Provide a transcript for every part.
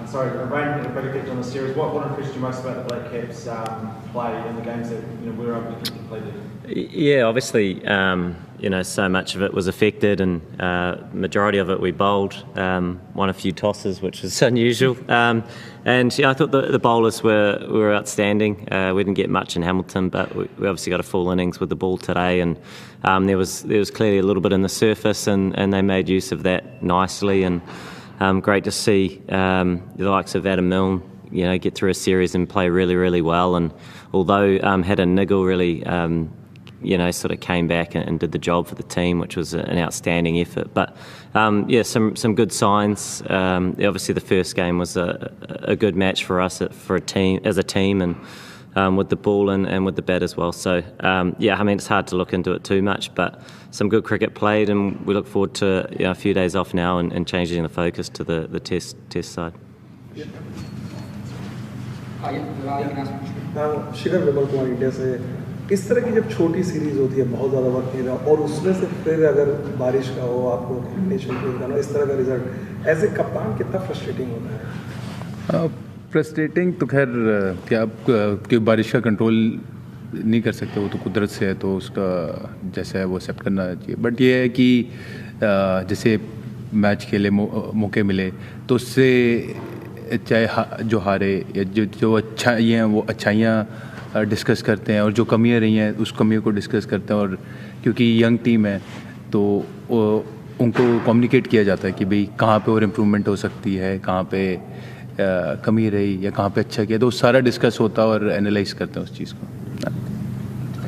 Sorry, Rain had a big effect on the series. What impressed you most about the Black Caps' play in the games that we were able to keep completed? Yeah, obviously, so much of it was affected, and majority of it we bowled. Won a few tosses, which was unusual. I thought the bowlers were outstanding. We didn't get much in Hamilton, but we obviously got a full innings with the ball today, and there was clearly a little bit in the surface, and they made use of that nicely. And great to see the likes of Adam Milne, get through a series and play really, really well. And although had a niggle, really, sort of came back and did the job for the team, which was an outstanding effort. But some good signs. Obviously, the first game was a good match for us as a team, and with the ball and with the bat as well. So it's hard to look into it too much, but some good cricket played, and we look forward to a few days off now and changing the focus to the test side. Shikhar Vimal Kumar India से इस तरह की जब छोटी series होती है बहुत ज़्यादा वक्त नहीं रहा और उसमें से फिर अगर बारिश का हो आपको कॉम्बिनेशन करना इस तरह का रिजल्ट एज ए कप्तान कितना फ्रस्ट्रेटिंग होता है? फ्रस्ट्रेटिंग तो खैर क्या आप बारिश का कंट्रोल नहीं कर सकते, वो तो कुदरत से है, तो उसका जैसा है वो एक्सेप्ट करना चाहिए. बट ये है कि जैसे मैच खेले मौके मिले तो उससे चाहे जो हारे या जो अच्छाई हैं वो अच्छाइयाँ डिस्कस करते हैं, और जो कमियाँ रही हैं उस कमियों को डिस्कस करते हैं. और क्योंकि यंग टीम है तो उनको कम्युनिकेट किया जाता है कि भाई कहाँ पे और इम्प्रूवमेंट हो सकती है, कहाँ पे कमी रही या कहाँ पे अच्छा किया, तो सारा डिस्कस होता है और एनालाइज करते हैं उस चीज़ को.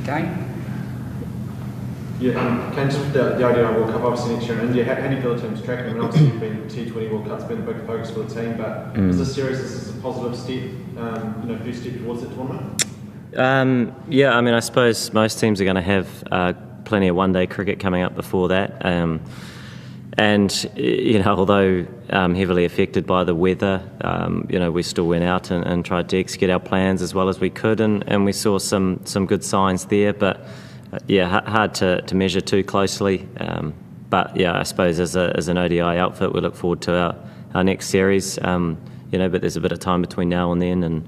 Kane, just the idea of World Cup obviously next year in India, how do you feel the team's tracking? I mean, obviously T20 World Cup's been a big focus for the team, but is this series a positive step, first step towards that tournament? I suppose most teams are going to have plenty of one-day cricket coming up before that. Although heavily affected by the weather, we still went out and tried to execute our plans as well as we could, and we saw some good signs there. But hard to measure too closely. I suppose as an ODI outfit, we look forward to our next series. But there's a bit of time between now and then, and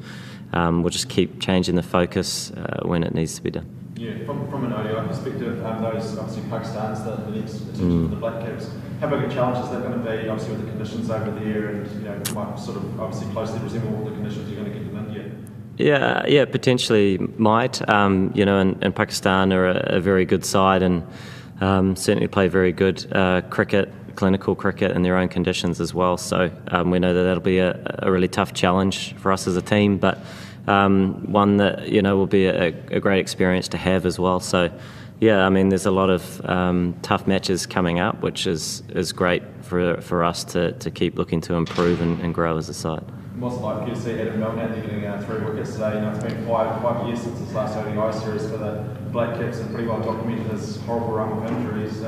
we'll just keep changing the focus when it needs to be done. Yeah, from an ODI perspective, those obviously Pakistan's the next attention for the Black Caps. How big a challenge is that going to be, obviously with the conditions over there, and might sort of obviously closely resemble the conditions you're going to get in India? Yeah, potentially might. And Pakistan are a very good side, and certainly play very good cricket, clinical cricket in their own conditions as well. So we know that that'll be a really tough challenge for us as a team, but one that will be a great experience to have as well. So there's a lot of tough matches coming up, which is great for us to keep looking to improve and grow as a side. What's it like for you to see Adam Milne out there getting 3 wickets today? It's been five years since his last ODI series for the Black Caps, and pretty well documented his horrible run of injuries.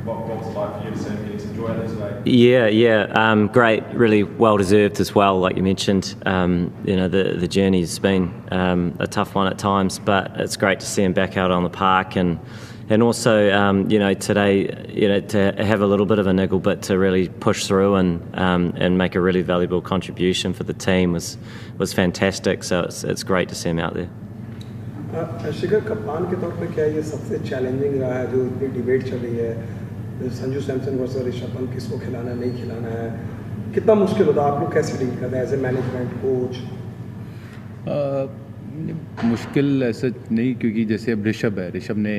What was it like for you to see him getting some joy out there today? Great, really well deserved as well. Like you mentioned, the journey's been a tough one at times, but it's great to see him back out on the park, and also today to have a little bit of a niggle, but to really push through and make a really valuable contribution for the team was fantastic. So it's great to see him out there. शिखर कप्तान के तौर पे क्या ये सबसे challenging रहा है जो इतनी डिबेट चल रही है, संजू सैमसन वर्सेस ऋषभ पंत, किसको खिलाना नहीं खिलाना है, कितना मुश्किल होता है, आप लोग कैसे डील करते हैं एज ए मैनेजमेंट कोच? मुश्किल ऐसा नहीं, क्योंकि जैसे अब ऋषभ ने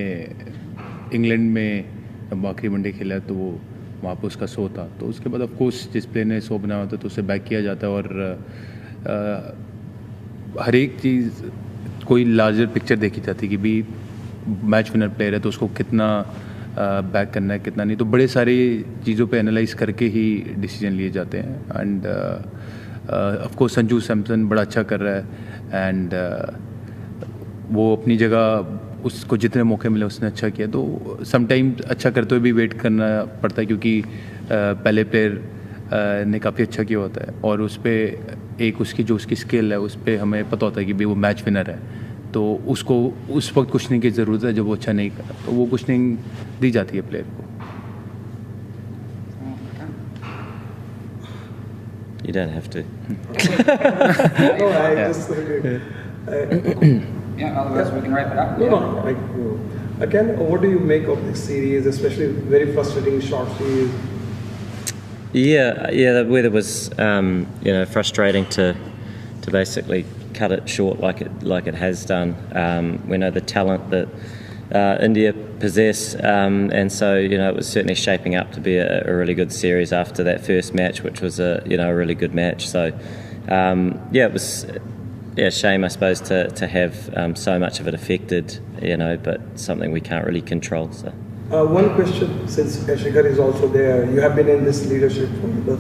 इंग्लैंड में अब आखिरी वनडे खेला तो वो वहाँ पर उसका 100 था, तो उसके बाद ऑफ कोर्स जिस प्लेयर ने 100 बनाया होता तो उसे बैक किया जाता है, और हर एक चीज़ कोई लार्जर पिक्चर देखी जाती है कि भी मैच विनर प्लेयर है तो उसको कितना बैक करना है कितना नहीं, तो बड़े सारी चीज़ों पे एनालाइज करके ही डिसीजन लिए जाते हैं. End of course Sanju Samson बड़ा अच्छा कर रहा है, एंड वो अपनी जगह उसको जितने मौके मिले उसने अच्छा किया. तो समटाइम अच्छा करते हुए भी वेट करना पड़ता है, क्योंकि पहले प्लेयर ने काफ़ी अच्छा किया होता है, और उस पर एक उसकी स्किल है उस पर हमें पता होता है कि भाई वो मैच विनर है, तो उसको उस वक्त कुशनिंग की ज़रूरत है. जब वो अच्छा नहीं करा तो वो कुशनिंग दी जाती है प्लेयर को. You don't have to. No, I just. Yeah, otherwise we can wrap it up. No. Again, what do you make of this series, especially very frustrating short series? Yeah. The weather was, frustrating to basically cut it short like it has done. We know the talent that India possess, and so it was certainly shaping up to be a really good series after that first match, which was a really good match. So it was a shame, I suppose, to have so much of it affected, but something we can't really control. So. One question, since Shikhar is also there, you have been in this leadership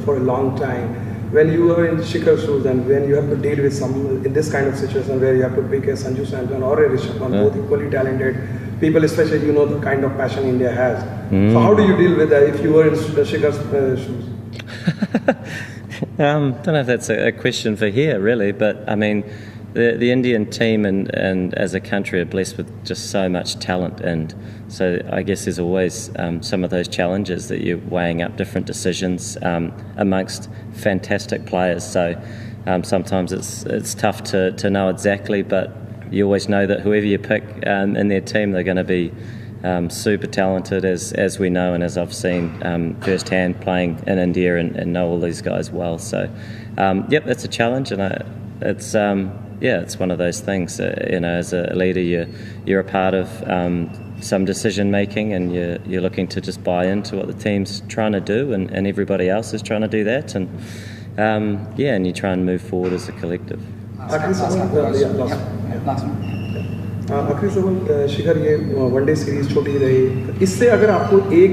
for a long time. When you are in Shikhar's shoes and when you have to deal with someone in this kind of situation where you have to pick a Sanju Samson or a Rishabh Pant, both equally talented people, especially the kind of passion India has. So how do you deal with that if you were in Shikhar's shoes? Don't know if that's a question for here, really, but I mean, the Indian team and as a country are blessed with just so much talent, and so I guess there's always some of those challenges that you're weighing up different decisions amongst fantastic players. So sometimes it's tough to know exactly, but you always know that whoever you pick in their team, they're going to be super talented, as we know and as I've seen firsthand playing in India and know all these guys well. So that's a challenge, and it's one of those things. As a leader, you're a part of some decision making, and you're looking to just buy into what the team's trying to do, and everybody else is trying to do that, and and you try and move forward as a collective. आखिरी सवाल शिखर, ये one day series छोटी रही, इससे अगर आपको एक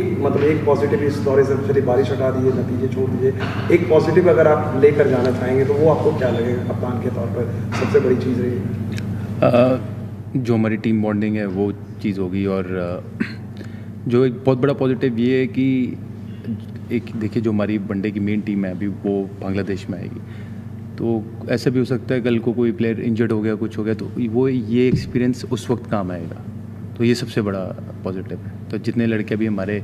positive, इस दौरे से चलिए बारिश हटा दीजिए, नतीजे छोड़ दीजिए, एक पॉजिटिव अगर आप लेकर जाना चाहेंगे तो वो आपको क्या लगेगा कप्तान के तौर पर सबसे बड़ी चीज़ रही? जो हमारी टीम बॉन्डिंग है वो चीज़ होगी, और जो एक बहुत बड़ा पॉजिटिव ये है कि एक देखिए जो हमारी वनडे की मेन टीम है अभी वो बांग्लादेश में आएगी, तो ऐसा भी हो सकता है कल को कोई प्लेयर इंजर्ड हो गया, कुछ हो गया, तो वो ये एक्सपीरियंस उस वक्त काम आएगा, तो ये सबसे बड़ा पॉजिटिव है। तो जितने लड़के अभी हमारे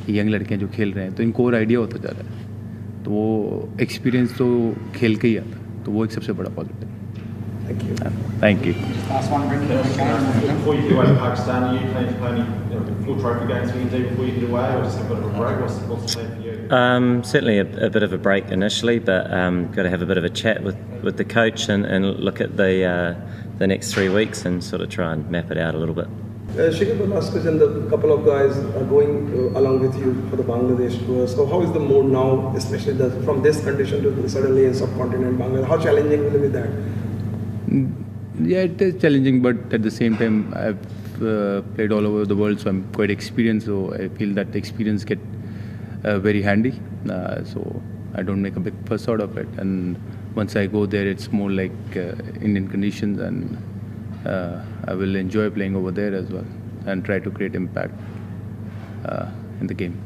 यंग लड़के हैं जो खेल रहे हैं, तो इनको और आइडिया होता जा रहा है, तो वो एक्सपीरियंस तो खेल के ही आता है, तो वो एक सबसे बड़ा पॉजिटिव है। Thank you. Last one, bring it before you get away to Pakistan, are you planning to play any full trophy games for India before you get away, or just a bit of a break? What's the plan for you? Certainly a bit of a break initially, but got to have a bit of a chat with the coach and look at the next 3 weeks and sort of try and map it out a little bit. Shikhar, the last question, a couple of guys are going along with you for the Bangladesh tour. So how is the mood now, especially from this condition to suddenly in subcontinent Bangladesh? How challenging will it be that? Yeah, it is challenging, but at the same time, I've played all over the world, so I'm quite experienced. So I feel that experience get very handy. So I don't make a big fuss out of it. And once I go there, it's more like Indian conditions, and I will enjoy playing over there as well and try to create impact in the game.